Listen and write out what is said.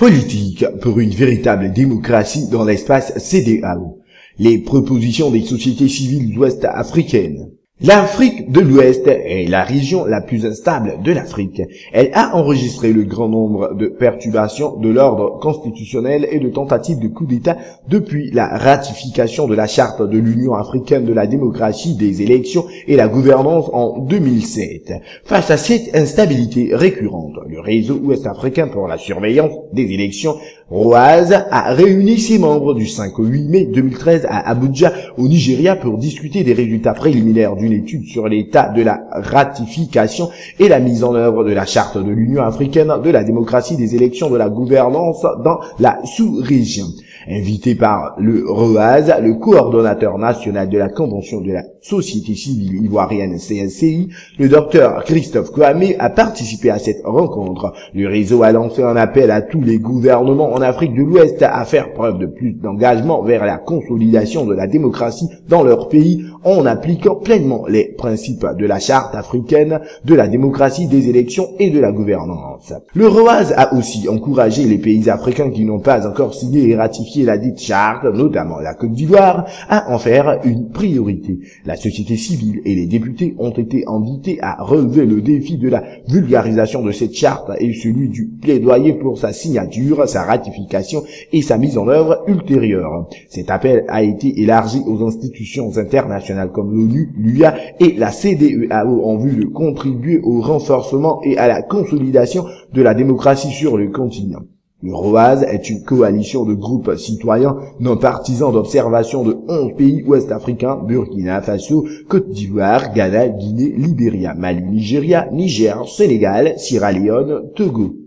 Politique pour une véritable démocratie dans l'espace CEDEAO. Les propositions des sociétés civiles ouest-africaines. L'Afrique de l'Ouest est la région la plus instable de l'Afrique. Elle a enregistré le grand nombre de perturbations de l'ordre constitutionnel et de tentatives de coup d'État depuis la ratification de la Charte de l'Union africaine de la démocratie, des élections et la gouvernance en 2007. Face à cette instabilité récurrente, le réseau ouest-africain pour la surveillance des élections, ROAS, a réuni ses membres du 5 au 8 mai 2013 à Abuja, au Nigeria, pour discuter des résultats préliminaires d'une étude sur l'état de la ratification et la mise en œuvre de la Charte de l'Union africaine de la démocratie, des élections, de la gouvernance dans la sous-région. Invité par le ROAS, le coordonnateur national de la Convention de la Société civile ivoirienne CSCI, le docteur Christophe Kwame, a participé à cette rencontre. Le réseau a lancé un appel à tous les gouvernements en Afrique de l'Ouest à faire preuve de plus d'engagement vers la consolidation de la démocratie dans leur pays en appliquant pleinement les principes de la Charte africaine de la démocratie, des élections et de la gouvernance. Le ROAS a aussi encouragé les pays africains qui n'ont pas encore signé et ratifié la dite charte, notamment la Côte d'Ivoire, à en faire une priorité. La société civile et les députés ont été invités à relever le défi de la vulgarisation de cette charte et celui du plaidoyer pour sa signature, sa ratification et sa mise en œuvre ultérieure. Cet appel a été élargi aux institutions internationales comme l'ONU, l'UA et la CEDEAO en vue de contribuer au renforcement et à la consolidation de la démocratie sur le continent. Le ROAS est une coalition de groupes citoyens non partisans d'observation de 11 pays ouest-africains: Burkina Faso, Côte d'Ivoire, Ghana, Guinée, Libéria, Mali, Nigeria, Niger, Sénégal, Sierra Leone, Togo.